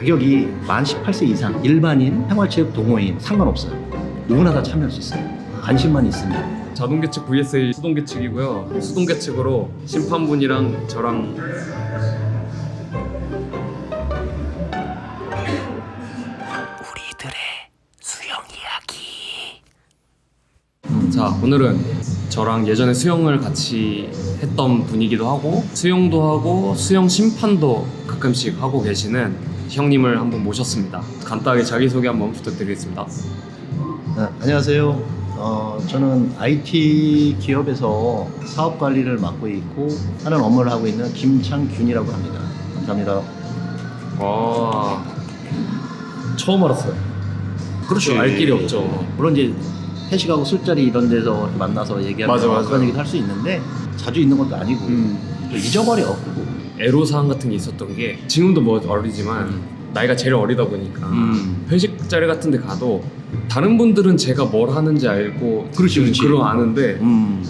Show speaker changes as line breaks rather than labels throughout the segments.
자격이 만 18세 이상 일반인, 생활체육 동호인 상관없어요. 누구나 다 참여할 수 있어요. 관심만 있으면.
자동계측 vs 수동계측이고요. 수동계측으로 심판분이랑 저랑
우리들의 수영 이야기.
자, 오늘은 저랑 예전에 수영을 같이 했던 분이기도 하고 수영도 하고 수영 심판도 가끔씩 하고 계시는 형님을 한번 모셨습니다. 간단하게 자기소개 한번 부탁드리겠습니다.
안녕하세요. 저는 IT 기업에서 사업 관리를 맡고 있고 하는 업무를 하고 있는 김창균이라고 합니다. 감사합니다.
와, 처음 알았어요.
그렇죠.
알 길이 없죠.
물론 이제 회식하고 술자리 이런 데서 이렇게 만나서 얘기하면
맞아.
그런 얘기도 할 수 있는데 자주 있는 것도 아니고 또 잊어버려. 그리고
애로사항 같은 게 있었던 게 지금도 뭐 어리지만 나이가 제일 어리다 보니까 회식 자리 같은 데 가도 다른 분들은 제가 뭘 하는지 알고
그렇지.
그럼 아는데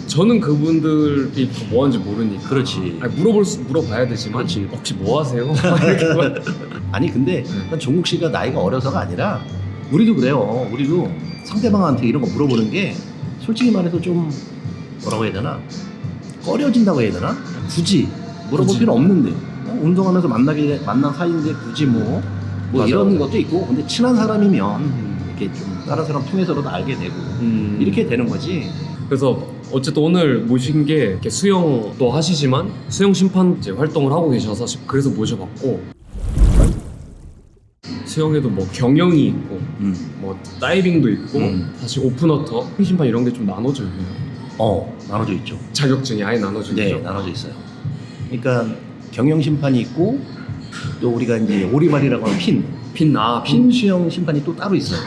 저는 그분들이 뭐 하는지 모르니까
그렇지.
아니, 물어봐야 되지만
그렇지.
혹시 뭐 하세요?
아니 근데 그건 종국 씨가 나이가 어려서가 아니라 우리도 그래요. 우리도 상대방한테 이런 거 물어보는 게 솔직히 말해서 좀 뭐라고 해야 되나 꺼려진다고 해야 되나 굳이 물어볼
굳이.
필요 없는데 운동하면서 만난 사이인데 굳이 뭐
맞아,
이런
맞아.
것도 있고 근데 친한 사람이면 이렇게 좀 다른 사람 통해서라도 알게 되고 이렇게 되는 거지.
그래서 어쨌든 오늘 모신 게 이렇게 수영도 하시지만 수영 심판 이제 활동을 하고 계셔서 그래서 모셔봤고 수영에도 뭐 경영이 있고 뭐 다이빙도 있고 사실 오픈워터, 심판 이런 게 좀 나눠져 있네요.
나눠져 있죠.
자격증이 아예 나눠져
네,
있죠.
나눠져 있어요. 그러니까 경영 심판이 있고 또 우리가 이제 오리발이라고 하는 핀 수영 심판이 또 따로 있어요.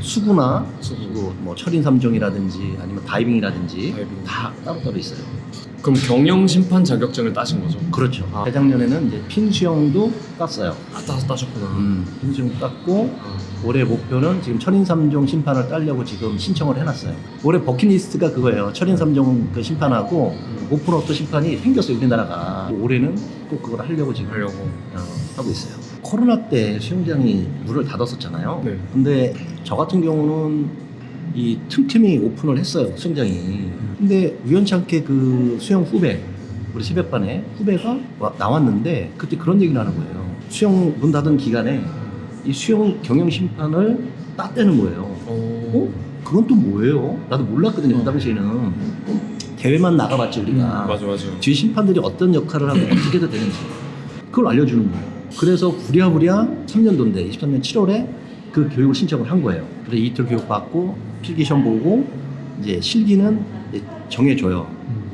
수구나
수구.
뭐 철인 3종이라든지 아니면 다이빙이라든지
다이빙.
다 따로따로 있어요.
그럼 경영 심판 자격증을 따신 거죠?
그렇죠.
아.
재작년에는 이제 핀 수영도 땄어요.
따셨구나.
핀 수영 땄고 올해 목표는 지금 철인 3종 심판을 따려고 지금 신청을 해놨어요. 올해 버킷리스트가 그거예요. 철인 3종 그 심판하고 오픈워터 심판이 생겼어요, 우리나라가. 올해는 꼭 그걸 하려고 지금
하려고.
하고 있어요. 코로나 때 수영장이 문을 닫았었잖아요.
네.
근데 저 같은 경우는 이 틈틈이 오픈을 했어요, 수영장이. 근데 우연찮게 그 수영 후배, 우리 새벽반에 후배가 나왔는데 그때 그런 얘기를 하는 거예요. 수영 문 닫은 기간에 이 수영 경영 심판을 땄다는 거예요. 그건 또 뭐예요? 나도 몰랐거든요, 그 당시에는. 대회만 나가봤지 우리가.
맞아.
뒤에 심판들이 어떤 역할을 하고 어떻게 해야 되는지 그걸 알려주는 거예요. 그래서 부랴부랴 3년도인데 23년 7월에 그 교육을 신청을 한 거예요. 그래서 이틀 교육 받고 필기 시험 보고 이제 실기는 이제 정해줘요.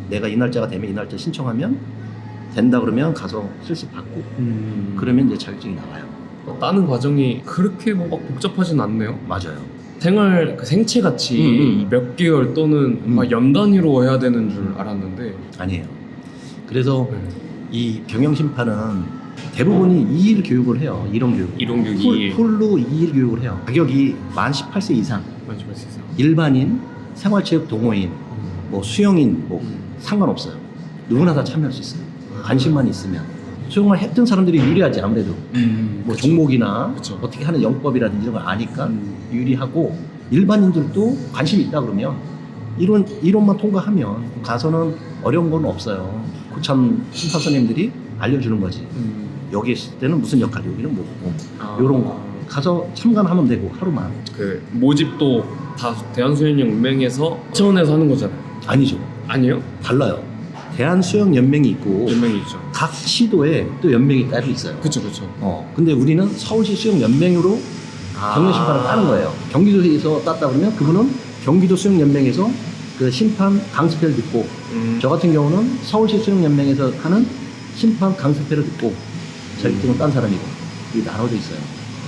내가 이 날짜가 되면 이 날짜 신청하면 된다 그러면 가서 실습 받고 그러면 이제 자격증이 나와요.
따는 과정이 그렇게 뭔가 복잡하진 않네요.
맞아요.
생활 그 생체 같이 몇 개월 또는 막 연 단위로 해야 되는 줄 알았는데
아니에요. 그래서 이 경영 심판은 대부분이 2일 교육을 해요. 이론 교육.
이론 교육 2일.
풀로 2일 교육을 해요. 자격이 만 18세 이상 일반인, 생활체육 동호인, 뭐 수영인 뭐 상관없어요. 누구나 다 참여할 수 있어요. 관심만 있으면. 수영을 했던 사람들이 유리하지 아무래도. 뭐
그쵸.
종목이나
그쵸.
어떻게 하는 영법이라든지 이런 걸 아니까 유리하고 일반인들도 관심이 있다 그러면 이론만 통과하면 가서는 어려운 건 없어요. 고참 심판 선생님들이 알려주는 거지. 여기 있을 때는 무슨 역할, 여기는 뭐 요런 거 가서 참관하면 되고 하루만.
그 모집도 다 대한수영연맹에서 지원해서 하는 거잖아요.
아니죠.
아니에요?
달라요. 대한수영연맹이 있고
연맹이 있죠.
각 시도에 또 연맹이 따로 있어요.
그쵸.
근데 우리는 서울시 수영연맹으로 경영 심판을 따는 거예요. 경기도에서 땄다 그러면 그분은 경기도 수영연맹에서 그 심판 강습회를 듣고 저 같은 경우는 서울시 수영연맹에서 하는 심판 강습회를 듣고 자격증을 딴 사람이고 이게 나눠져 있어요.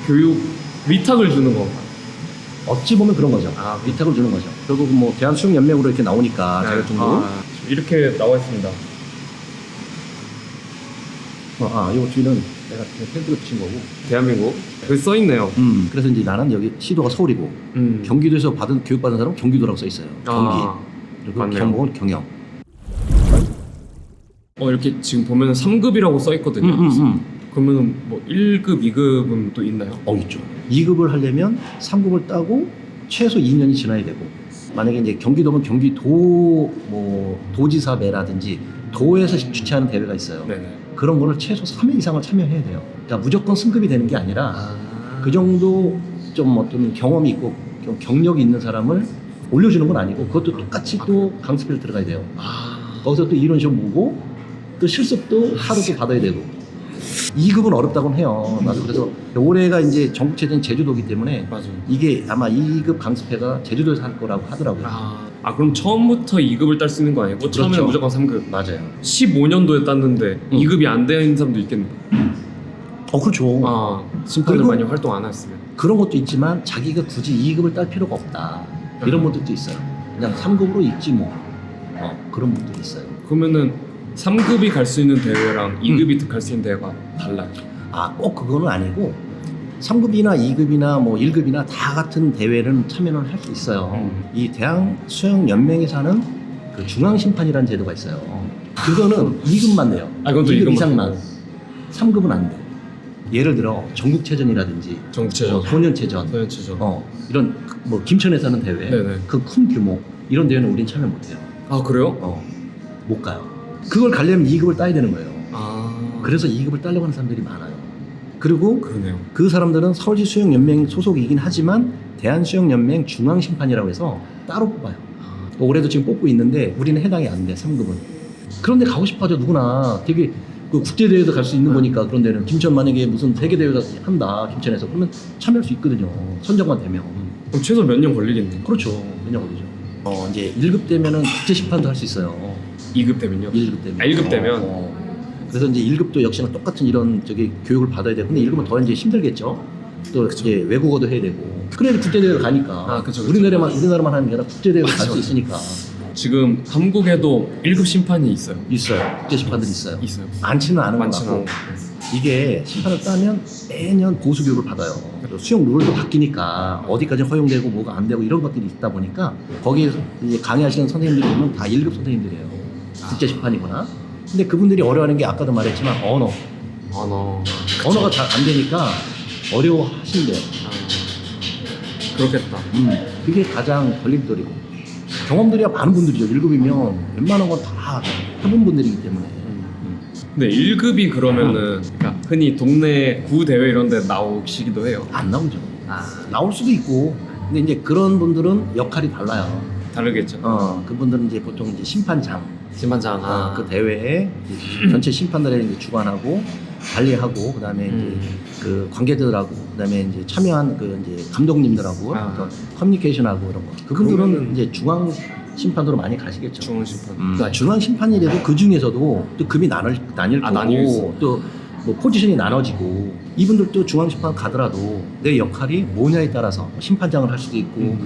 교육 위탁을 주는 건가?
어찌 보면 그런 거죠. 위탁을 주는 거죠. 결국 뭐 대한수영연맹으로 이렇게 나오니까 자격증도.
이렇게 나와 있습니다.
요 뒤는 내가 펜트를 붙인 거고.
대한민국 여기 써 있네요.
그래서 이제 나는 여기 시도가 서울이고 경기도에서 교육받은 사람은 경기도라고 써 있어요. 경기. 그리고
맞네요.
경복은 경영.
이렇게 지금 보면 3급이라고 써 있거든요. 그러면 뭐 1급, 2급은 또 있나요?
있죠. 2급을 하려면 3급을 따고 최소 2년이 지나야 되고, 만약에 이제 경기도면 경기도 뭐 도지사배라든지 도에서 주최하는 대회가 있어요.
네네.
그런 거를 최소 3회 이상을 참여해야 돼요. 그러니까 무조건 승급이 되는 게 아니라 그 정도 좀 어떤 경험이 있고 좀 경력이 있는 사람을 올려주는 건 아니고, 그것도 똑같이 또 강습회를 들어가야 돼요. 거기서 또 이론 시험 보고 또 실습도 하루 또 받아야 되고. 2급은 어렵다고는 해요. 나도 그래서 올해가 이제 전국체전 제주도기 때문에
맞아요.
이게 아마 2급 강습회가 제주도에서 할 거라고 하더라고요.
그럼 처음부터 2급을 딸 수 있는 거 아니고 처음에는
그렇죠.
무조건 3급.
맞아요.
15년도에 땄는데 2급이 안 되는 사람도 있겠네.
그렇죠.
심판을
그리고
많이 활동 안 했으면.
그런 것도 있지만 자기가 굳이 2급을 딸 필요가 없다. 이런 분들도 있어요. 그냥 3급으로 있지 뭐. 그런 분들도 있어요.
그러면은 3급이 갈 수 있는 대회랑 2급이 갈 수 있는 대회가 달라요.
꼭 그거는 아니고 3급이나 2급이나 뭐 1급이나 다 같은 대회는 참여는 할 수 있어요. 이 대한 수영 연맹에서 하는 그 중앙 심판이라는 제도가 있어요. 그거는 2급만 돼요.
그건 또
2급
2급만
이상만. 3급은 안 돼. 예를 들어 전국체전이라든지
전국체전,
소년체전,
소년체전.
이런 뭐 김천에서 하는 대회,
네네.
그 큰 규모 이런 대회는 우린 참여 못 해요.
그래요?
못 가요. 그걸 가려면 2급을 따야 되는 거예요.
그래서
그래서 2급을 따려고 하는 사람들이 많아요. 그리고
그러네요.
그 사람들은 서울시 수영연맹 소속이긴 하지만 대한수영연맹 중앙심판이라고 해서 따로 뽑아요. 올해도 지금 뽑고 있는데 우리는 해당이 안 돼, 3급은. 그런데 가고 싶어하죠, 누구나. 되게 그 국제대회도 갈 수 있는 거니까. 그런 데는 김천 만약에 무슨 세계대회가 한다, 김천에서, 그러면 참여할 수 있거든요. 선정만 되면.
그럼 최소 몇 년 걸리겠네요.
그렇죠. 몇 년 걸리죠. 이제 1급 되면은 국제심판도 할 수 있어요.
2급 되면요?
1급 되면.
1급 되면?
그래서 이제 1급도 역시나 똑같은 이런 교육을 받아야 되고, 근데 1급은 더 이제 힘들겠죠. 또 이제 외국어도 해야 되고. 그래야 국제대회를 가니까.
그쵸.
우리나라만 하는 게 아니라 국제대회를 갈 수 있으니까.
지금 한국에도 1급 심판이 있어요.
국제심판들이 있어요.
있어요.
많지는 않은 것
많지는
같고. 이게 심판을 따면 매년 보수 교육을 받아요. 그리고 수영 룰도 바뀌니까 어디까지 허용되고 뭐가 안 되고 이런 것들이 있다 보니까 거기에서 이제 강의하시는 선생님들이 보면 다 1급 선생님들이에요. 국제심판이거나. 근데 그분들이 어려워하는 게 아까도 말했지만 언어가 잘 안 되니까 어려워하신대요.
그렇겠다.
그게 가장 걸림돌이고. 경험들이 많은 분들이죠. 1급이면 웬만한 건 다 해본 분들이기 때문에.
근데 1급이 그러면은 그러니까 흔히 동네 구 대회 이런 데 나오시기도 해요.
안 나오죠. 나올 수도 있고. 근데 이제 그런 분들은 역할이 달라요.
다르겠죠.
그분들은 이제 보통 이제 심판장.
심판장.
그 대회에 이제 전체 심판들에 이제 주관하고 관리하고, 그다음에 이제 그 관계들하고, 그다음에 이제 참여한 그 이제 감독님들하고 커뮤니케이션하고 이런 거. 그분들은 이제 중앙 심판으로 많이 가시겠죠.
중앙 심판.
중앙 심판이라도 그 중에서도 또 급이 나뉠 거고, 또 뭐 포지션이 나눠지고, 이분들도 중앙 심판 가더라도 내 역할이 뭐냐에 따라서 심판장을 할 수도 있고.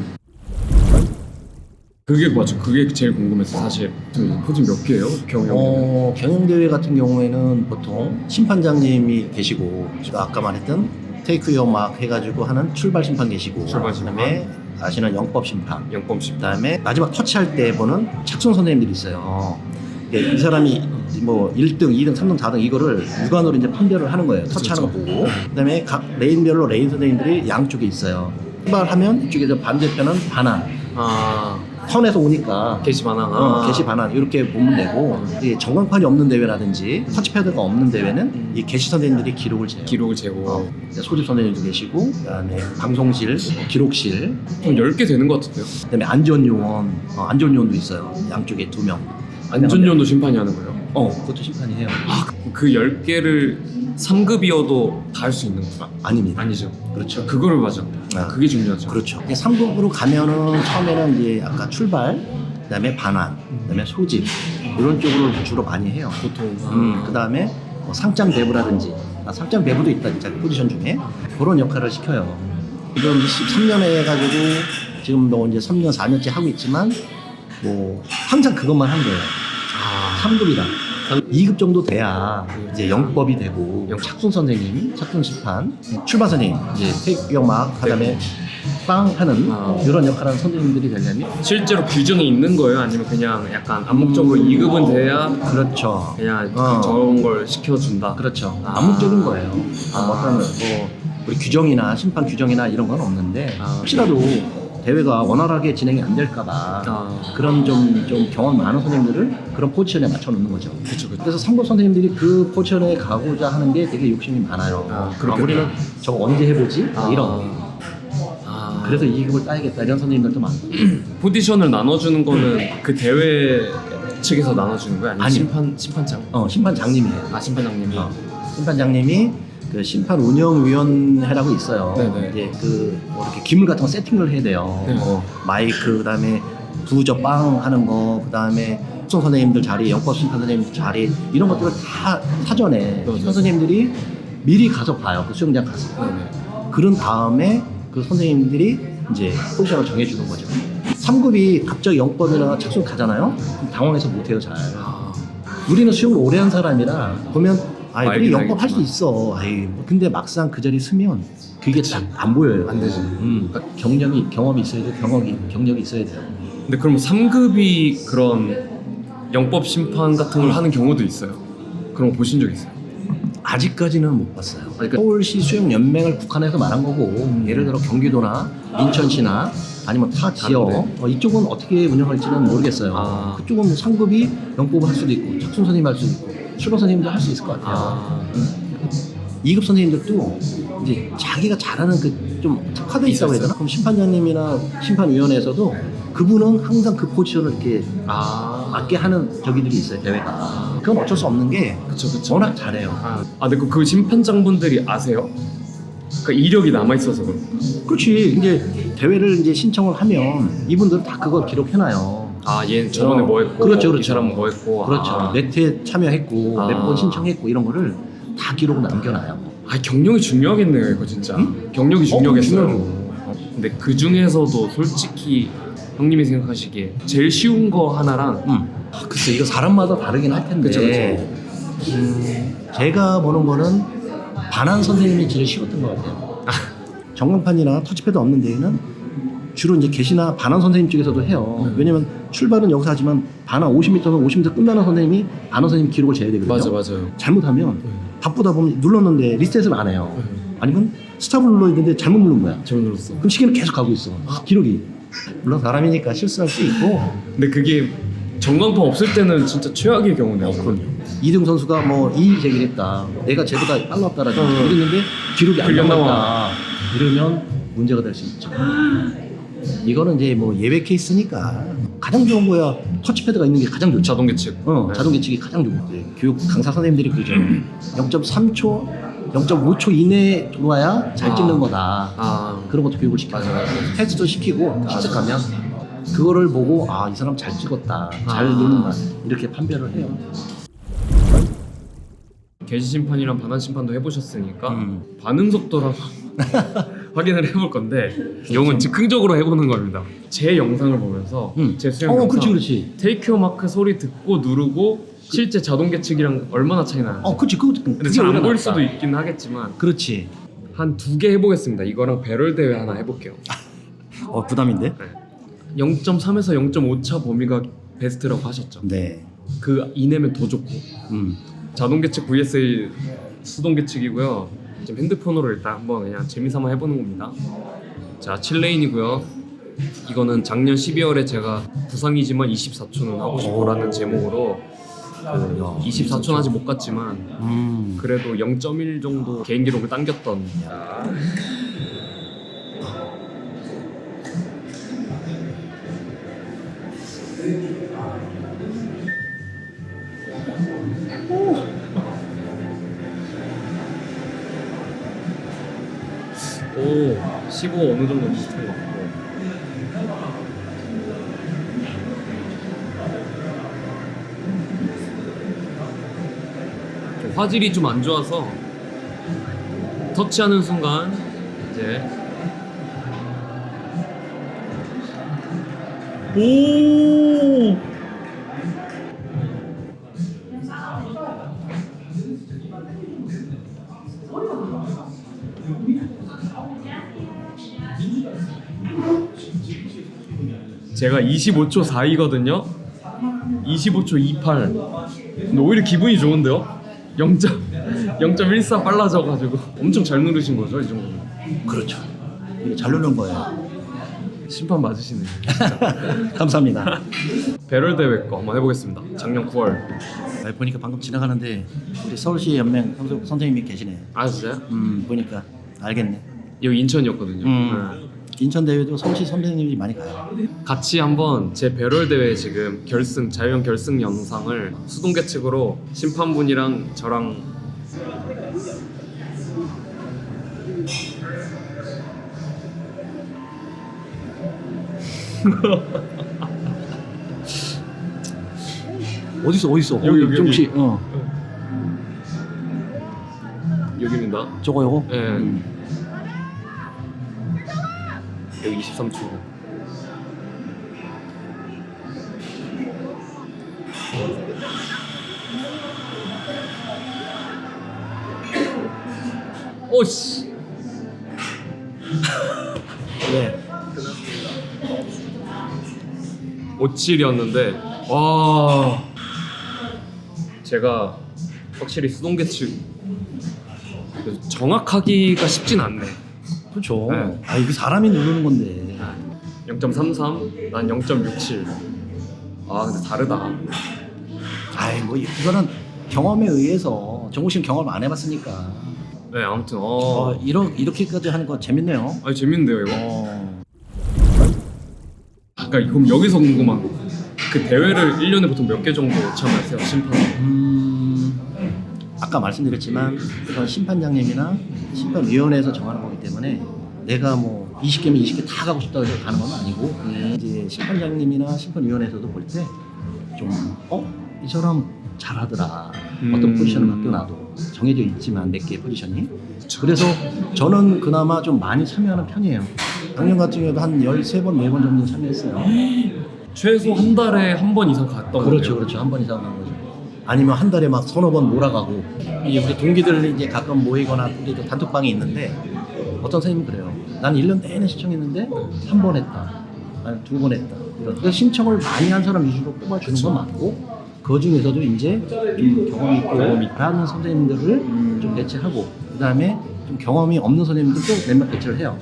그게 맞죠. 그게 제일 궁금해서 사실. 포진 몇 개예요?
경영대회 같은 경우에는 보통 심판장님이 계시고, 제가 아까 말했던 테이크 유어 막 해가지고 하는 출발 심판 계시고, 그다음에 아시는 영법 심판, 그다음에 마지막 터치할 때 보는 착순 선생님들이 있어요. 이 사람이 뭐 1등, 2등, 3등, 4등 이거를 육안으로 이제 판별을 하는 거예요. 터치하는 거 보고. 그다음에 각 레인별로 레인 선생님들이 양쪽에 있어요. 출발하면 이쪽에서 반대편은 반환. 턴에서 오니까
게시 반환.
게시 반환 이렇게 보면 되고, 이 전광판이 없는 대회라든지 터치패드가 없는 대회는 이 게시 선생님들이 기록을 재요. 소집 선생님도 계시고, 그다음에 방송실, 기록실.
그럼 10개 되는 것 같은데요?
그다음에 안전요원, 안전요원도 있어요. 양쪽에 2명.
안전요원도 심판이 하는 거예요?
그것도 심판이 해요.
그 10개를 3급이어도 다 할 수 있는 건가?
아닙니다.
아니죠.
그렇죠.
그거를 맞아. 그게 중요하죠.
그렇죠. 3급으로 가면은 처음에는 이제 아까 출발, 그다음에 반환, 그다음에 소집 이런 쪽으로 주로 많이 해요.
보통.
그다음에 뭐 상장 배부라든지, 상장 배부도 있다 진짜 포지션 중에 그런 역할을 시켜요. 지금 13년에 해가지고 지금 뭐 이제 3년 4년째 하고 있지만 뭐 항상 그것만 한 거예요. 3급이다. 2급 정도 돼야 이제 영법이 되고, 착순 선생님, 착순 심판, 출발 선생님, 이제 테이크 막 하다음에 빵 하는
아.
이런 역할하는 선생님들이 되려면
실제로 규정이 있는 거예요? 아니면 그냥 약간 암묵적으로 2급은 돼야
그렇죠.
그냥
어.
저런 걸 시켜준다?
그렇죠.
아.
암묵적인 거예요.
아.
어떤 뭐 우리 규정이나 심판 규정이나 이런 건 없는데
아.
혹시라도 대회가 원활하게 진행이 안 될까봐
아.
그런 좀 경험 많은 선생님들을 그런 포지션에 맞춰 놓는 거죠.
그쵸.
그래서 3급 선생님들이 그 포지션에 가고자 하는 게 되게 욕심이 많아요.
아,
아,
그렇겠다.
우리는 저거 언제 해보지?
아.
이런.
아.
그래서 2급을 따야겠다 이런 선생님들도 많고.
포지션을 나눠주는 거는 그 대회 측에서 나눠주는 거야? 아니면
아니요.
심판장?
심판장님이에요.
아, 심판장님이?
심판장님이 그 심판 운영위원회라고 있어요.
네네.
이제 뭐 이렇게 기물 같은 거 세팅을 해야 돼요.
네.
뭐 마이크, 그다음에 부저 빵 하는 거, 그다음에 숙성 선생님들 자리, 영법 심판 선생님들 자리 이런 것들을 다 사전에
맞아요.
심판 선생님들이 미리 가서 봐요. 그 수영장 가서.
네네.
그런 다음에 그 선생님들이 이제 포지션을 정해주는 거죠. 3급이 갑자기 영법이나 착수 가잖아요. 그럼 당황해서 못해요, 잘.
아.
우리는 수영을 오래 한 사람이라 보면 우리
알긴
영법 할 수
알겠지만.
있어. 근데 막상 그 자리 서면 그게 딱 안 보여요.
안 되지.
그러니까 경험이 있어야 돼. 경력이 있어야 돼요.
근데 그럼 3급이 그런 영법 심판 같은 걸 하는 경우도 있어요? 그런 거 보신 적 있어요?
아직까지는 못 봤어요.
그러니까-
서울시 수영연맹을 국한해서 말한 거고 예를 들어 경기도나 인천시나 아니면 타 지역
다른데?
이쪽은 어떻게 운영할지는 모르겠어요.
아.
그쪽은 뭐 상급이 영법을 할 수도 있고 착순 선생님 할 수도 있고 출범 선생님도 할 수 있을 것 같아요.
아.
2급 선생님들도 이제 자기가 잘하는 그 좀 특화돼 있다고 해야 되나? 그럼 심판장님이나 심판위원회에서도 그분은 항상 그 포지션을 이렇게
아.
맞게 하는 저기들이 있어요, 대회가. 그건 어쩔 수 없는 게
그쵸, 그쵸.
워낙 잘해요.
근데 그 심판장분들이 아세요? 그 이력이 남아있어서 그런 거.
그렇지. 이제 대회를 이제 신청을 하면 이분들은 다 그걸 기록해놔요.
얘 저번에 뭐 했고,
그렇죠,
이
그렇죠.
사람은 뭐 했고.
그렇죠. 몇 회 참여했고
아.
몇 번 신청했고 이런 거를 다 기록을 남겨놔요.
경력이 중요하겠네요, 이거 진짜. 경력이 중요하겠어요.
중요하죠.
근데 그 중에서도 솔직히 형님이 생각하시기에 제일 쉬운 거 하나랑
글쎄 이거 사람마다 다르긴 할 텐데
그쵸.
제가 보는 거는 반환 선생님이 제일 쉬웠던 것 같아요. 전광판이나 터치패드 없는 데에는 주로 이제 계시나 반환 선생님 쪽에서도 해요. 왜냐면 출발은 여기서 하지만 반환 50m면 50m 끝나는 선생님이 반환 선생님 기록을 재야 되거든요.
맞아요.
잘못하면 바쁘다 보면 눌렀는데 리셋을 안 해요. 아니면 스탑을 눌러야 되는데 잘못 누른 거야.
잘못 눌렀어.
그럼 시계는 계속 가고 있어. 기록이. 물론 사람이니까 실수할 수 있고.
근데 그게 전광판 없을 때는 진짜 최악의 경우네요.
이등 선수가 뭐 이의 제기를 했다. 내가 쟤보다 빨랐다라고 이랬는데 기록이 안
그냥
나왔다. 이러면 문제가 될 수 있죠. 이거는 이제 뭐 예외 케이스니까 가장 좋은 거야. 터치패드가 있는 게 가장 좋죠.
자동 계측. 네.
자동 계측이 가장 좋은 거예요. 교육 강사 선생님들이 그러죠. 0.3초, 0.5초 이내에 들어와야 잘 찍는 거다. 그런 것도 교육을 시켜요. 테스트도 시키고 실습 가면 그거를 보고 이 사람 잘 찍었다, 잘 노는다 이렇게 판별을 해요.
게시 심판이랑 반환 심판도 해보셨으니까 반응 속도랑 확인을 해볼 건데 이건 즉흥적으로 해보는 겁니다. 제 영상을 보면서 제 수영 영상
그렇지.
테이크어 마크 소리 듣고 누르고 실제 자동 계측이랑 얼마나 차이 나는지.
그렇지.
근데 잘 안 보일 수도 있긴 하겠지만
그렇지.
한 2개 해보겠습니다. 이거랑 배럴 대회 하나 해볼게요.
부담인데?
0.3에서 0.5차 범위가 베스트라고 하셨죠.
네.
그 이내면 더 좋고. 자동 계측 vs 수동 계측이고요. 지금 핸드폰으로 일단 한번 그냥 재미삼아 해보는 겁니다. 자, 7레인이고요. 이거는 작년 12월에 제가 부상이지만 24초는 하고 싶어라는 제목으로 24초는 아직 못 갔지만 그래도 0.1 정도 개인 기록을 당겼던. 오, 15 어느 정도 비슷한 것 같고. 좀 화질이 좀 안 좋아서 터치하는 순간 이제 오! 제가 25초 4이거든요. 25초 28. 근데 오히려 기분이 좋은데요? 0.14 빨라져가지고 엄청 잘 누르신 거죠, 이 정도면?
그렇죠. 이게 잘 누른 거예요.
심판 맞으시네요.
감사합니다.
배럴 대회 거 한번 해보겠습니다. 작년 9월.
보니까 방금 지나가는데 우리 서울시 연맹 선생님이 계시네.
아 진짜요?
보니까 알겠네.
여기 인천이었거든요. 네.
인천 대회도 서울시 선생님이 많이 가요.
같이 한번 제 배럴 대회 지금 결승 자유형 결승 영상을 수동계 측으로 심판분이랑 저랑
어딨어?
여기.
혹시
여기입니다.
저거.
네. 여기 23초. 오씨.
네.
57이었는데 와 제가 확실히 수동계 측 정확하기가 쉽진 않네.
그렇죠.
네.
아 이게 사람이 누르는 건데.
0.33, 난 0.67. 아 근데 다르다.
아이 뭐 이거는 경험에 의해서 정우 씨는 경험 안 해봤으니까.
네 아무튼
이렇게까지 하는 거 재밌네요.
아니 재밌는데요 이거. 그러니까 그럼 여기서 궁금한 거. 그 대회를 1년에 보통 몇 개 정도 참여하세요 심판?
아까 말씀드렸지만 그런 심판장님이나 심판위원회에서 정하는 거기 때문에 내가 뭐 20개면 20개 다 가고 싶다고 해서 가는 건 아니고 이제 심판장님이나 심판위원회에서도 볼 때 좀 이 사람 잘하더라. 어떤 포지션을 맡겨놔도 정해져 있지만 몇 개의 포지션이. 그래서 저는 그나마 좀 많이 참여하는 편이에요. 작년 같은 경우에도 한 13번, 4번 정도 참여했어요.
최소 한 달에 한 번 이상 갔던 거예요?
그렇죠. 한 번 이상 간 거죠. 아니면 한 달에 막 서너 번 몰아가고. 우리 동기들 이제 가끔 모이거나 우리도 단톡방이 있는데 어떤 선생님은 그래요. 난 1년 내내 신청했는데 한 번 했다. 아니 2번 했다. 그러니까 신청을 많이 한 사람 위주로 뽑아주는 건 맞고 그 중에서도 이제 좀 경험이 있고 하는 선생님들을 좀 배치하고 그 다음에 좀 경험이 없는 선생님들도 몇몇 배치를 해요.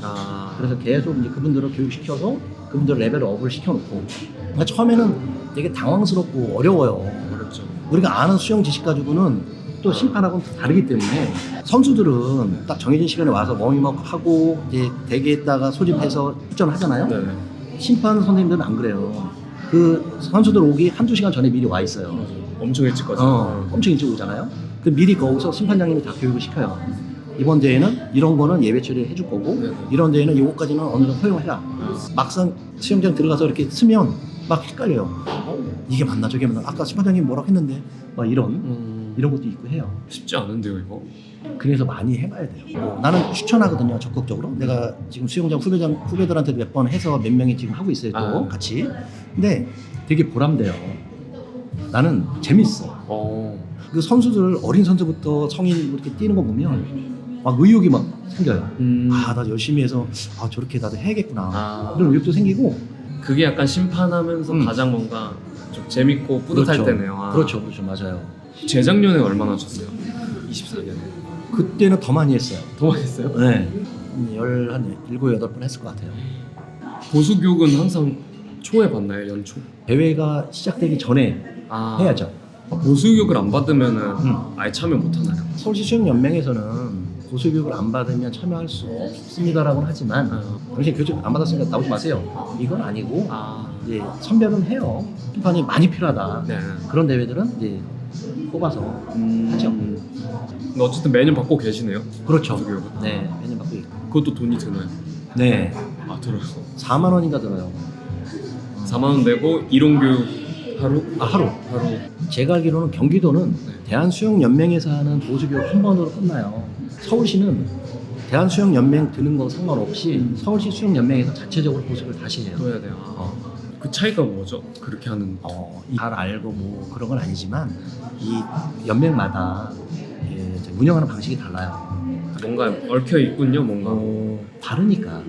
그래서 계속 이제 그분들을 교육시켜서 그분들 레벨업을 시켜놓고. 그러니까 처음에는 되게 당황스럽고 어려워요.
어렵죠.
우리가 아는 수영 지식 가지고는 또 심판하고는 다르기 때문에 선수들은 딱 정해진 시간에 와서 워밍업 하고 이제 대기했다가 소집해서 출전을 하잖아요.
네.
심판 선생님들은 안 그래요. 그 선수들 오기 한두 시간 전에 미리 와 있어요.
엄청 일찍 가죠.
엄청 일찍 오잖아요. 그 미리 거기서 심판장님이 다 교육을 시켜요. 이번 대회는 이런 거는 예외 처리를 해줄 거고 이런 대회는 요거까지는 어느 정도 허용해라. 막상 수영장 들어가서 이렇게 쓰면 막 헷갈려요. 이게 맞나 저게 맞나 아까 심판장님 뭐라고 했는데 막 이런 것도 있고 해요.
쉽지 않은데요 이거?
그래서 많이 해봐야 돼요. 나는 추천하거든요, 적극적으로. 내가 지금 수영장 후배들한테 몇 번 해서 몇 명이 지금 하고 있어요, 또 같이. 근데 되게 보람돼요. 나는 재밌어. 그 선수들 어린 선수부터 성인 이렇게 뛰는 거 보면 막 의욕이 막 생겨요. 아, 나 열심히 해서 저렇게 나도 해야겠구나. 이런 의욕도 생기고.
그게 약간 심판하면서 가장 뭔가 좀 재밌고 뿌듯할
그렇죠.
때네요.
그렇죠, 맞아요.
재작년에 얼마나 하셨어요? 24년에.
그때는 더 많이 했어요.
더 많이 했어요?
네. 한 7, 8번 했을 것 같아요.
보수 교육은 항상 초에 받나요? 연초?
대회가 시작되기 전에 해야죠.
보수 교육을 안 받으면은 아예 참여 못 하나요?
서울시 수영연맹에서는 보수교육을 안 받으면 참여할 수 없습니다라고는 하지만 당신 교육 안 받았으니까 나오지 마세요. 이건 아니고 이제 선별은 해요. 심판이 많이 필요하다.
네.
그런 대회들은 이제 뽑아서 하죠.
근데 어쨌든 매년 받고 계시네요.
그렇죠.
보수 교육은.
네, 매년 받고 있고.
그것도 돈이 드나요?
네,
들어요.
4만 원인가 들어요.
4만 원 내고 이론 교육 하루?
하루. 제가 알기로는 경기도는 대한수영연맹에서 하는 보수교육 한 번으로 끝나요. 서울시는 대한수영연맹 드는 거 상관없이 서울시 수영연맹에서 자체적으로 보수교육을 다시 해요.
또 해야 돼요. 그 차이가 뭐죠? 그렇게 하는.
잘 알고 뭐 그런 건 아니지만 이 연맹마다 운영하는 방식이 달라요.
뭔가 얽혀 있군요, 뭔가.
다르니까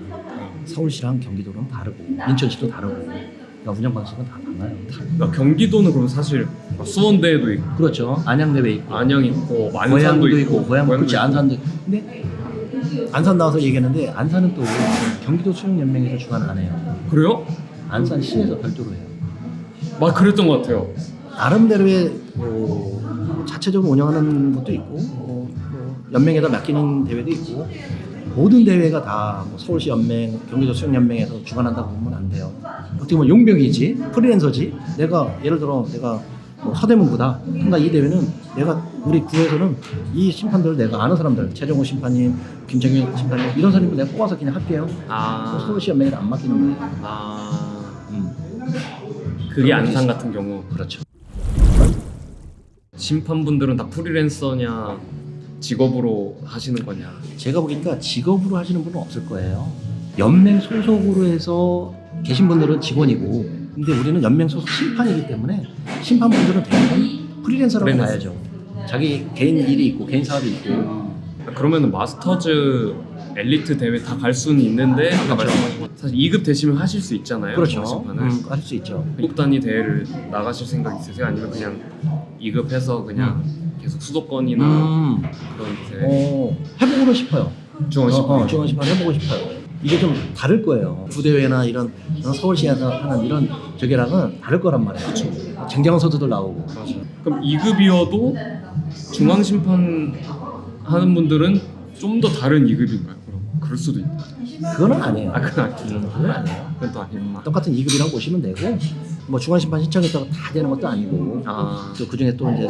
서울시랑 경기도는 다르고 인천시도 다르고 그러니까 운영 방식은 다 달라요.
그러니까 경기도는 그럼 사실 수원대에도 있고
그렇죠. 안양대회 있고
안양 있고 만산도
고양도
있고
있고 고양도 그렇지
있고.
안산도 있고. 근데 안산 나와서 얘기했는데 안산은 또 경기도 수영연맹에서 주관 안 해요.
그래요?
안산시에서 별도로 해요.
막 그랬던 것 같아요.
나름대로의 자체적으로 운영하는 것도 있고 연맹에다 맡기는 대회도 있고 모든 대회가 다뭐 서울시 연맹, 경기도 수영연맹에서 주관한다고 보면 안 돼요. 어떻게 보면 용병이지, 프리랜서지. 내가 예를 들어 내가 뭐 서대문구다. 그러니까 이 대회는 내가 우리 구에서는 이 심판들을 내가 아는 사람들, 최정호 심판님, 김정현 심판님 이런 사람들 내가 뽑아서 그냥 할게요. 서울시 연맹에는 안 맡기는 거예요.
그게 안산 같은 경우.
그렇죠.
심판분들은 다 프리랜서냐 직업으로 하시는 거냐.
제가 보니까 직업으로 하시는 분은 없을 거예요. 연맹 소속으로 해서 계신 분들은 직원이고, 근데 우리는 연맹 소속 심판이기 때문에 심판분들은 대부분 프리랜서라고 봐야죠. 자기 개인 일이 있고 개인 사업이 있고.
그러면은 마스터즈 엘리트 대회 다 갈 수는 있는데 아까 말씀하신 것 사실 2급 되시면 하실 수 있잖아요.
그렇죠.
심판을.
할 수 있죠.
한국 단위 대회를 나가실 생각 있으세요? 아니면 그냥 2급해서 그냥 계속 수도권이나 그런 이제
해보고는 싶어요.
중앙 심판.
중앙 심판 해보고 싶어요. 이게 좀 다를 거예요. 부대회나 이런 서울시에서 하는 이런 저기랑은 다를 거란 말이에요. 그렇죠. 쟁쟁한 선수들 나오고.
맞아. 그럼 2급이어도 중앙 심판 하는 분들은 좀 더 다른 2급인가요? 그럼 그럴 수도 있다.
그거는 아니에요.
그건 아니에요.
그건 아니에요.
그건 또 아니구나.
똑같은 2급이라고 보시면 되고, 뭐 중앙심판 신청했다고 다 되는 것도 아니고, 또 그중에 또 이제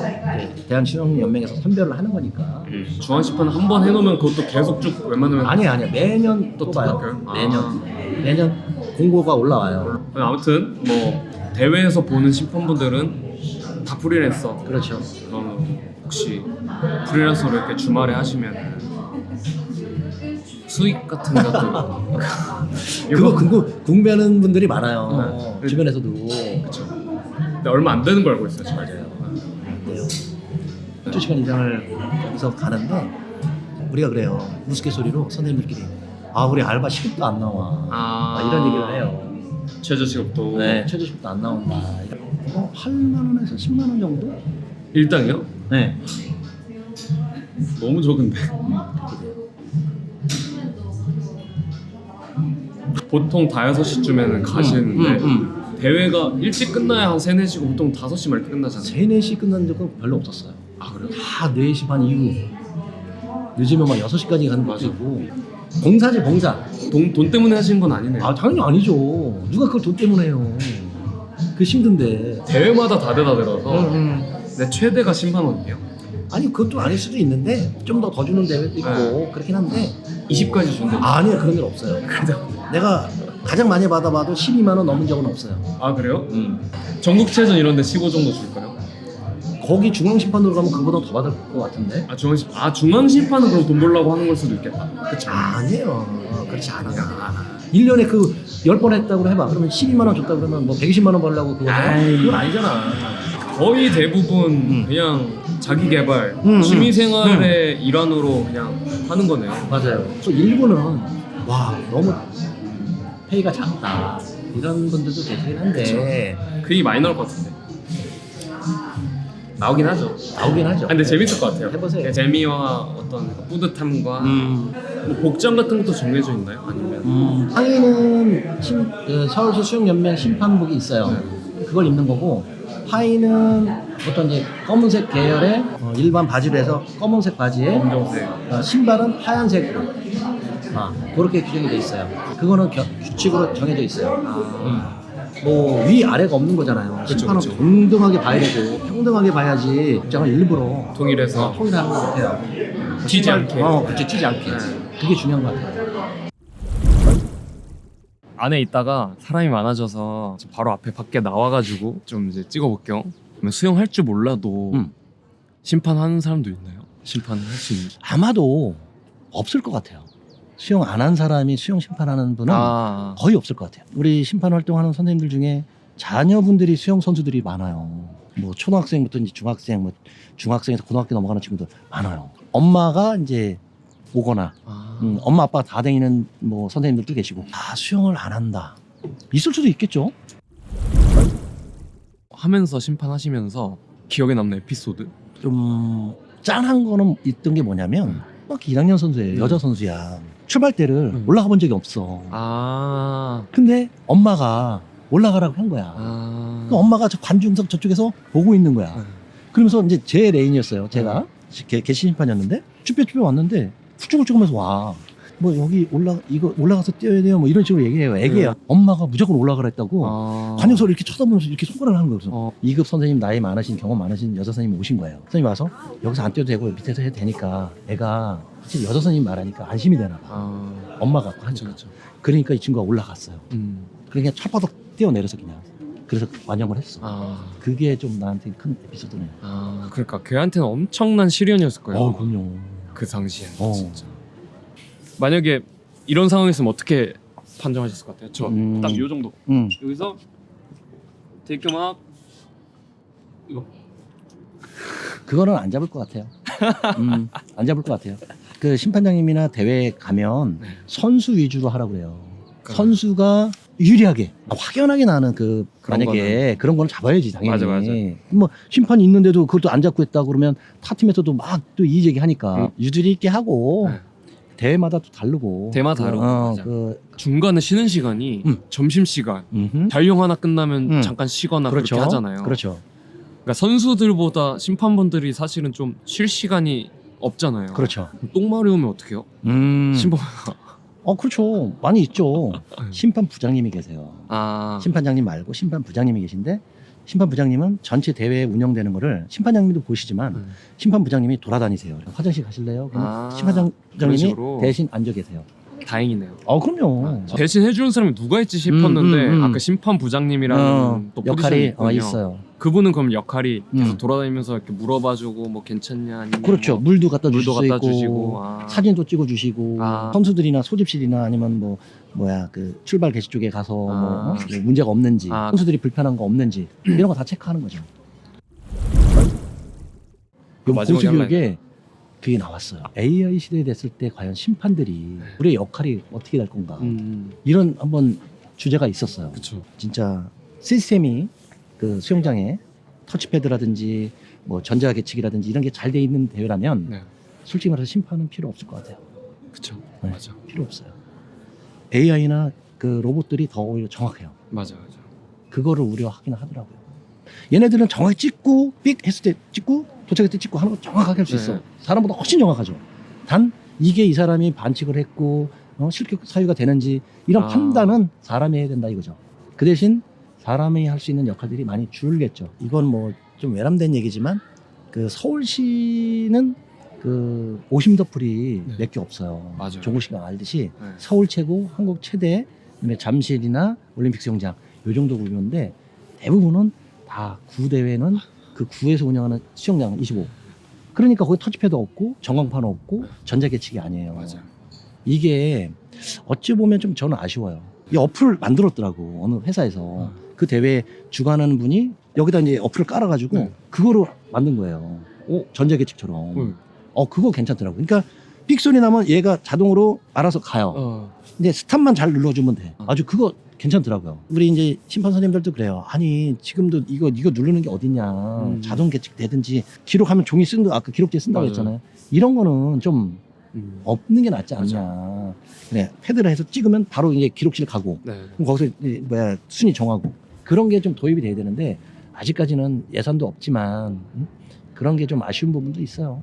대한신영연맹에서 선별을 하는 거니까.
중앙 심판 한 번 해놓으면 그것도 계속 쭉 웬만하면
아니야 매년
또
뽑아요.
바뀌어요?
매년 공고가 올라와요.
아무튼 뭐 대회에서 보는 심판분들은 다 프리랜서.
그렇죠.
혹시 프리랜서로 이렇게 주말에 하시면 수익 같은 것도
그거 궁금해하는 분들이 많아요.
네.
주변에서도.
그렇죠. 근데 얼마 안 되는 걸 알고 있어요. 지금.
맞아요. 2시간 이상을 거기서 가는데 우리가 그래요. 우스갯소리로 선생님들끼리 우리 알바 시급도 안 나와. 이런 얘기를 해요.
최저 시급도.
네, 최저 시급도 안 나온다. 8만 원에서 10만 원 정도?
일당이요?
네.
너무 적은데. 보통 5-6시쯤에는 가시는데 대회가 일찍 끝나야 한 3-4시고 보통 5시 말에 끝나잖아요.
3-4시 끝난 적은 별로 없었어요.
그래요?
다 4시 반 이후. 늦으면 막 6시까지 가는 것도 있고. 봉사지 봉사.
돈 때문에 하시는 건 아니네요.
당연히 아니죠. 누가 그걸 돈 때문에 해요. 그게 힘든데.
대회마다 다르다더라서 근데 최대가 10만 원이에요?
아니 그것도 아닐 수도 있는데 좀 더 주는 대회도 있고 그렇긴 한데
20까지 준대.
아니요 그런 일 없어요. 내가 가장 많이 받아봐도 12만 원 넘은 적은 없어요.
그래요? 전국체전 이런 데 15 정도 줄까요?
거기 중앙심판으로 가면 그보다 더 받을 것 같은데?
중앙심판은 그럼 돈 벌려고 하는 걸 수도 있겠다. 그쵸?
아니에요. 그렇지 않아요. 1년에 그 10번 했다고 해봐. 그러면 12만 원 줬다 그러면 뭐 120만 원 벌려고 그건 아니잖아.
거의 대부분 그냥 자기 개발, 취미 생활의 일환으로 그냥 하는 거네요.
맞아요. 또 일부는 너무 페이가 작다 이런 분들도 계시긴 한데
그게 많이 나올 것 같은데. 나오긴 하죠. 근데 재밌을 것 같아요.
해보세요.
재미와 어떤 뿌듯함과 뭐 복장 같은 것도 정해져 있나요? 아니면
하의는 서울시 수영연맹 심판복이 있어요. 그걸 입는 거고 하의는 어떤 이제 검은색 계열의 일반 바지로 해서 검은색 바지에
검정색.
신발은 하얀색으로 그렇게 규정이 돼 있어요. 그거는 규칙으로 정해져 있어요. 뭐 위아래가 없는 거잖아요. 심판은 동등하게 봐야 되고 평등하게 봐야지 입장을 일부러
통일해서
통일하는 것 같아요.
튀지 않게.
그렇지, 튀지 않게. 그게 중요한 것 같아요.
안에 있다가 사람이 많아져서 바로 앞에 밖에 나와가지고 좀 이제 찍어볼게요. 그러면 수영할 줄 몰라도 심판하는 사람도 있나요? 심판할 수 있는?
아마도 없을 것 같아요. 수영 안 한 사람이 수영 심판하는 분은 거의 없을 것 같아요. 우리 심판 활동하는 선생님들 중에 자녀분들이 수영 선수들이 많아요. 뭐 초등학생부터 이제 중학생, 뭐 중학생에서 고등학교 넘어가는 친구들 많아요. 엄마가 이제 오거나
아.
엄마 아빠가 다 다니는 뭐 선생님들도 계시고 수영을 안 한다 있을 수도 있겠죠.
하면서 심판하시면서 기억에 남는 에피소드?
좀 짠한 거는 있던 게 뭐냐면 막 1학년 선수예요. 여자 선수야. 출발대를 올라가 본 적이 없어.
아.
근데 엄마가 올라가라고 한 거야.
아.
그 엄마가 저 관중석 저쪽에서 보고 있는 거야. 그러면서 이제 제 레인이었어요. 제가 개시 심판이었는데 쭈뼛쭈뼛 왔는데 훌쩍훌쩍하면서 와. 뭐 여기 올라가서 뛰어야 돼요. 뭐 이런 식으로 얘기해요. 애기야. 엄마가 무조건 올라가라 했다고.
아.
관중석을 이렇게 쳐다보면서 이렇게 손가락을 하는 거예요. 그래서
어.
2급 선생님 나이 많으신 경험 많으신 여자 선생님이 오신 거예요. 선생님 와서 여기서 안 뛰어도 되고 밑에서 해도 되니까 애가 확실히 여자 선생님 말하니까 안심이 되나 봐.
아.
엄마가 하니까.
그쵸.
그러니까 이 친구가 올라갔어요.
음.
그러니까 철바닥 뛰어내려서 그냥. 그래서 완영을 했어.
아.
그게 좀 나한테 큰 에피소드네.
아. 그러니까 걔한테는 엄청난 시련이었을 거예요.
그럼요.
그 당시에
어.
진짜. 만약에 이런 상황이었으면 어떻게 판정하셨을 것 같아요? 저 딱 요 정도. 여기서 테이크 막 이거.
그거는 안 잡을 것 같아요. 안 잡을 것 같아요. 그 심판장님이나 대회 가면
네.
선수 위주로 하라고 그래요.
그러니까.
선수가 유리하게 확연하게 나는 그
그런
만약에 그런 거는 잡아야지 당연히.
맞아.
뭐 심판이 있는데도 그것도 안 잡고 했다 그러면 타 팀에서도 막 또 이의 제기하니까 유두리 있게 하고
네.
대회마다 또 다르고.
대마다 다르고. 맞아.
그
중간에 쉬는 시간이 점심 시간. 단령 하나 끝나면 잠깐 쉬거나
그렇죠.
그렇게 하잖아요.
그렇죠.
그러니까 선수들보다 심판분들이 사실은 좀 쉴 시간이 없잖아요.
그렇죠.
똥 마려우면 어떡해요? 심판.
그렇죠. 많이 있죠. 심판 부장님이 계세요.
아.
심판장님 말고 심판 부장님이 계신데 심판 부장님은 전체 대회 운영되는 거를 심판장님도 보시지만 심판 부장님이 돌아다니세요. 화장실 가실래요? 그럼
그런
심판장님이
식으로.
대신 앉아 계세요.
다행이네요.
그럼요.
대신 해주는 사람이 누가 있지 싶었는데 아까 심판 부장님이라는 또 포지션이
역할이
있군요.
있어요.
그분은 그럼 역할이 계속 돌아다니면서 이렇게 물어봐주고 뭐 괜찮냐 아니면
그렇죠.
뭐
물도 갖다 주실
물도
수
갖다
있고
주시고.
사진도 찍어주시고 선수들이나 소집실이나 아니면 그 출발 게시 쪽에 가서 뭐 문제가 없는지 선수들이 불편한 거 없는지 이런 거 다 체크하는 거죠.
마지막에
고수교육에 그게 나왔어요. AI 시대에 됐을 때 과연 심판들이 우리의 역할이 어떻게 될 건가 이런 한번 주제가 있었어요.
그렇죠.
진짜 시스템이 그 수영장에 터치패드라든지 뭐 전자계측이라든지 이런 게 잘 돼 있는 대회라면
네.
솔직히 말해서 심판은 필요 없을 것 같아요.
그렇죠.
네,
맞아.
필요 없어요. AI나 그 로봇들이 더 오히려 정확해요.
맞아.
그거를 우려하긴 하더라고요. 얘네들은 정확히 찍고 삑 했을 때 찍고 도착할 때 찍고 하는 거 정확하게 할 수 있어.
네.
사람보다 훨씬 정확하죠. 단 이게 이 사람이 반칙을 했고 실격 사유가 되는지 이런 판단은 사람이 해야 된다 이거죠. 그 대신 사람이 할 수 있는 역할들이 많이 줄겠죠. 이건 뭐 좀 외람된 얘기지만 그 서울시는 그 오심더풀이 몇 개 없어요.
맞아요.
종국 씨가 알듯이
네.
서울 최고, 한국 최대, 그다음에 잠실이나 올림픽 수영장 요 정도 구조인데 대부분은 다 구 대회는 그 구에서 운영하는 수영장 25. 그러니까 거기 터치패드 없고 전광판 없고 전자계측이 아니에요.
맞아요.
이게 어찌 보면 좀 저는 아쉬워요. 이 어플을 만들었더라고 어느 회사에서 그 대회 주관하는 분이 여기다 이제 어플을 깔아가지고 그거로 만든 거예요. 전자계측처럼. 그거 괜찮더라고. 그러니까 삑 소리 나면 얘가 자동으로 알아서 가요. 근데 스탑만 잘 눌러주면 돼. 아주 그거 괜찮더라고요. 우리 이제 심판 선생님들도 그래요. 아니 지금도 이거 누르는 게 어딨냐. 자동 계측 되든지 기록하면 종이 쓴다. 아까 기록지에 쓴다고
맞아요.
했잖아요. 이런 거는 좀 없는 게 낫지 않냐. 그래 패드를 해서 찍으면 바로 이제 기록실 가고
네.
그럼 거기서 이제 순위 정하고 그런 게 좀 도입이 돼야 되는데 아직까지는 예산도 없지만 그런 게 좀 아쉬운 부분도 있어요.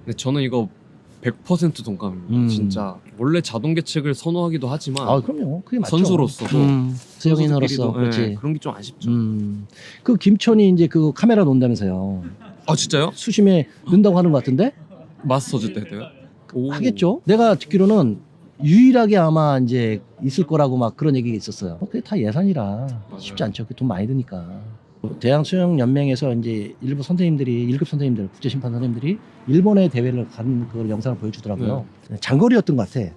근데 저는 이거 100% 동감입니다. 진짜 원래 자동 계측을 선호하기도 하지만
그럼요. 그게 맞죠.
선수로서도
수영인으로서 그렇지.
네, 그런 게 좀 아쉽죠.
그 김천이 이제 그 카메라 놓는다면서요.
아 진짜요?
수심에 넣는다고 하는 것 같은데?
마스터즈 때도요? 오.
하겠죠. 내가 듣기로는 유일하게 아마 이제 있을 거라고 막 그런 얘기가 있었어요. 그게 다 예산이라
맞아요.
쉽지 않죠. 그 돈 많이 드니까. 대한수영연맹에서 이제 일부 선생님들이 1급 선생님들, 국제심판 선생님들이 일본의 대회를 간 그 영상을 보여주더라고요. 장거리였던 것 같아.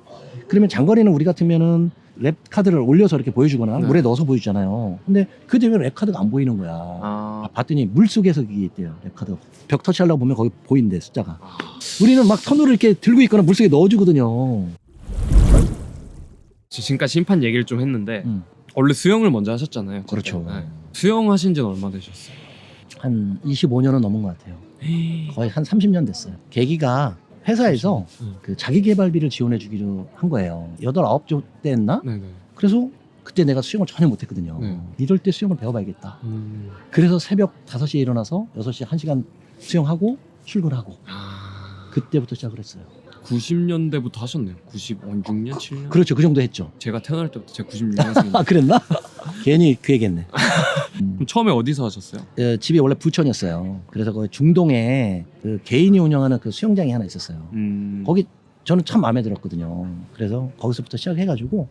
그러면 장거리는 우리 같으면은 랩 카드를 올려서 이렇게 보여주거나
네.
물에 넣어서 보여주잖아요. 근데 그 대회 랩 카드가 안 보이는 거야. 봤더니 물 속에서 그게 있대요. 랩 카드. 벽 터치하려고 보면 거기 보인대 숫자가. 우리는 막 손으로 이렇게 들고 있거나 물 속에 넣어주거든요.
지금까지 심판 얘기를 좀 했는데
음.
원래 수영을 먼저 하셨잖아요.
그렇죠.
네. 수영 하신 지는 얼마 되셨어요?
한 25년은 넘은 것 같아요. 거의 한 30년 됐어요. 계기가 회사에서 그 자기개발비를 지원해 주기로 한 거예요. 8, 9조 때였나?
네네.
그래서 그때 내가 수영을 전혀 못했거든요.
네.
이럴 때 수영을 배워봐야겠다. 그래서 새벽 5시에 일어나서 6시에 1시간 수영하고 출근하고 그때부터 시작을 했어요.
90년대부터 하셨네요. 96년, 7년?
그렇죠. 그 정도 했죠.
제가 태어날 때부터 제가 96년생이에요.
아, 그랬나? 괜히 그 얘기했네.
그럼 처음에 어디서 하셨어요?
집이 원래 부천이었어요. 그래서 그 중동에 그 개인이 운영하는 그 수영장이 하나 있었어요. 거기 저는 참 마음에 들었거든요. 그래서 거기서부터 시작해가지고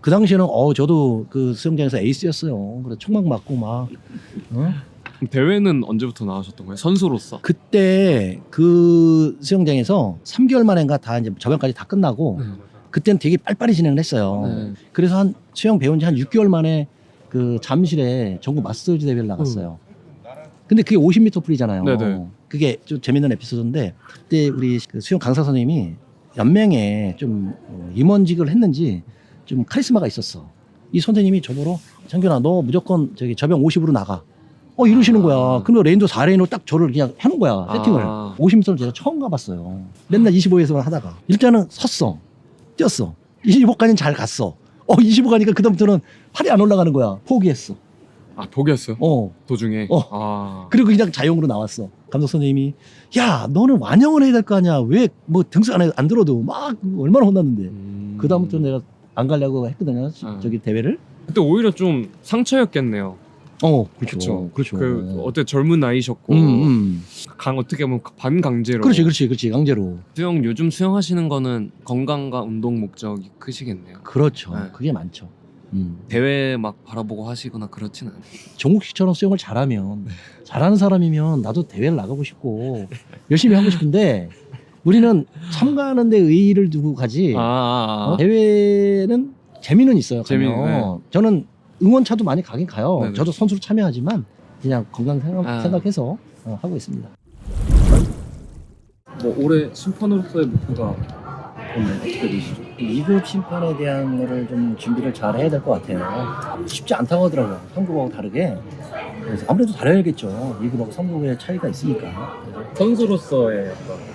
그 당시에는 저도 그 수영장에서 에이스였어요. 그래서 총막 맞고 막
그럼 대회는 언제부터 나가셨던 거예요? 선수로서?
그때 그 수영장에서 3개월 만인가 다 이제 저변까지 다 끝나고 그때는 되게 빨리빨리 진행을 했어요.
네.
그래서 한 수영 배운 지 한 6개월 만에 그 잠실에 전국 마스터즈 대회를 나갔어요. 근데 그게 50m 풀이잖아요.
네네.
그게 좀 재밌는 에피소드인데 그때 우리 그 수영 강사 선생님이 연맹에 좀 임원직을 했는지 좀 카리스마가 있었어. 이 선생님이 저보러 창균아 너 무조건 저기 저병 50으로 나가. 이러시는 거야. 그럼 레인도 4레인으로 딱 저를 그냥 해놓은 거야. 세팅을. 50m를 제가 처음 가봤어요. 맨날 25에서만 하다가. 일단은 섰어. 뛰었어. 25까지는 잘 갔어. 25 가니까 그다음부터는 팔이 안 올라가는 거야. 포기했어.
포기했어요?
어.
도중에?
그리고 그냥 자영으로 나왔어. 감독 선생님이 야 너는 완영을 해야 될 거 아니야. 왜 뭐 등수 안 들어도 막 얼마나 혼났는데. 그다음부터 내가 안 가려고 했거든요. 저기 대회를.
그때 오히려 좀 상처였겠네요.
그렇죠. 그렇죠.
어때 젊은 나이셨고 어떻게 보면 반강제로.
그렇지. 강제로.
수영 요즘 수영하시는 거는 건강과 운동 목적이 크시겠네요.
그렇죠.
네.
그게 많죠.
대회 막 바라보고 하시거나 그렇진 않아요.
종국 씨처럼 수영을 잘하면 잘하는 사람이면 나도 대회를 나가고 싶고 열심히 하고 싶은데 우리는 참가하는 데 의의를 두고 가지 대회는 재미는 있어요. 가면. 저는 응원차도 많이 가긴 가요.
네네.
저도 선수로 참여하지만 그냥 건강 생각해서 하고 있습니다.
올해 심판으로서의 목표가 어떻게 되시죠?
2급 심판에 대한 거를 좀 준비를 잘 해야 될 것 같아요. 쉽지 않다고 하더라고요. 3급하고 다르게. 그래서 아무래도 다뤄야겠죠. 2급하고 3급의 차이가 있으니까.
선수로서의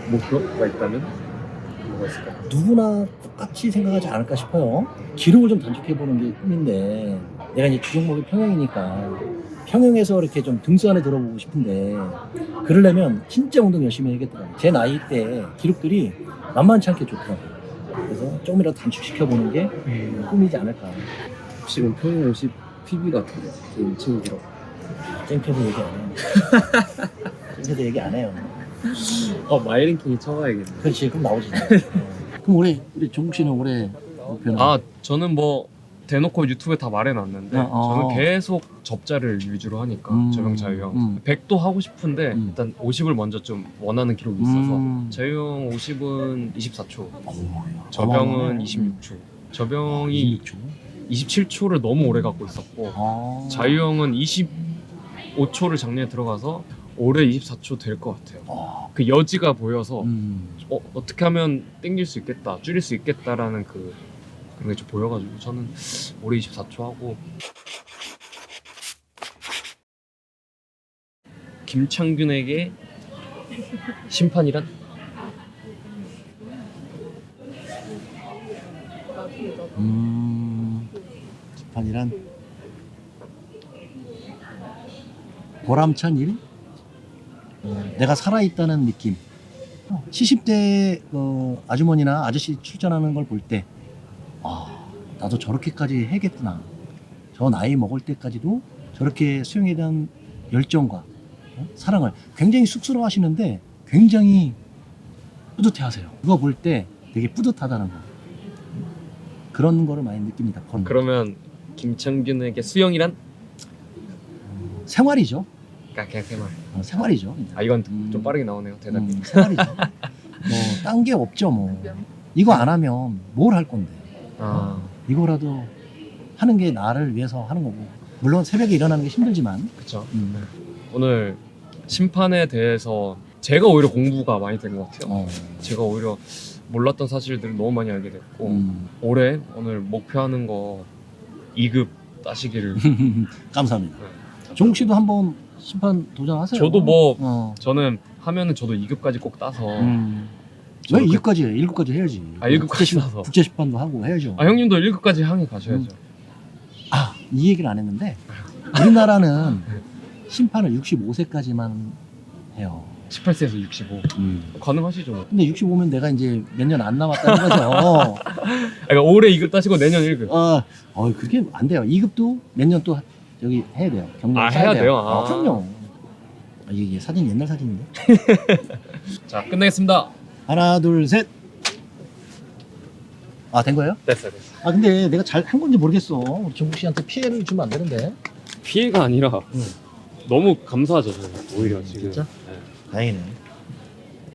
목표가 있다면 뭐가 있을까요?
누구나 똑같이 생각하지 않을까 싶어요. 기록을 좀 단축해보는 게 꿈인데 내가 이제 주종목이 평영이니까 평영에서 이렇게 좀 등수 안에 들어보고 싶은데 그러려면 진짜 운동 열심히 해야겠더라고요. 제 나이 때 기록들이 만만치 않게 좋더라고요. 그래서 조금이라도 단축시켜보는 게 꿈이지 않을까.
지금 평균 50 PB 같은데 개인 친구 기록.
쟁표도 얘기 안 해요. 쟁표도 얘기 안 해요.
마이랭킹이 쳐가야겠네.
그렇지, 그럼 나오지. 그럼 우리 종국 씨는 올해 목표는?
저는 대놓고 유튜브에 다 말해놨는데 저는 계속 접자를 위주로 하니까 저병 자유형 100도 하고 싶은데 일단 50을 먼저 좀 원하는 기록이 있어서 자유형 50은 24초 저병은 26초 저병이 27초를 너무 오래 갖고 있었고 자유형은 25초를 작년에 들어가서 올해 24초 될 것 같아요. 그 여지가 보여서 어떻게 하면 땡길 수 있겠다 줄일 수 있겠다라는 그런 게 좀 보여가지고 저는 올해 24초 하고 김창균에게 심판이란?
심판이란 보람찬 일? 내가 살아있다는 느낌. 70대 아주머니나 아저씨 출전하는 걸 볼 때 나도 저렇게까지 해야겠구나. 저 나이 먹을 때까지도 저렇게 수영에 대한 열정과 사랑을 굉장히 쑥스러워 하시는데 굉장히 뿌듯해 하세요. 그거 볼 때 되게 뿌듯하다는 거. 그런 거를 많이 느낍니다.
그러면 김창균에게 수영이란?
생활이죠.
그냥 생활.
생활이죠.
이건 좀 빠르게 나오네요 대답이.
생활이죠. 딴 게 없죠. 이거 안 하면 뭘 할 건데. 이거라도 하는 게 나를 위해서 하는 거고. 물론 새벽에 일어나는 게 힘들지만.
그쵸. 오늘 심판에 대해서 제가 오히려 공부가 많이 된 것 같아요. 제가 오히려 몰랐던 사실들을 너무 많이 알게 됐고 올해 오늘 목표하는 거 2급 따시기를
감사합니다. 종국 씨도 한번 심판 도전하세요.
저도 뭐
어.
저는 하면은 저도 2급까지 꼭 따서
왜 2급까지 해? 1급까지 해야지.
1급까지 따서
국제 심판도 하고 해야죠.
형님도 1급까지 향해 가셔야죠.
이 얘기를 안 했는데 우리나라는 심판을 65세까지만 해요.
18세에서 65 가능하시죠 뭐.
근데 65면 내가 이제 몇 년 안 남았다는 거죠.
그러니까 올해 2급 따시고 내년 1급
그렇게 안 돼요. 2급도 몇 년 또 여기 해야 돼요. 경력
해야 돼요?
그럼요. 이게 사진 옛날 사진인데.
자 끝내겠습니다.
하나 둘 셋. 된 거예요?
됐어요.
근데 내가 잘 한 건지 모르겠어. 우리 정국 씨한테 피해를 주면 안 되는데.
피해가 아니라 너무 감사하죠 저는 오히려 지금.
진짜? 다행이네.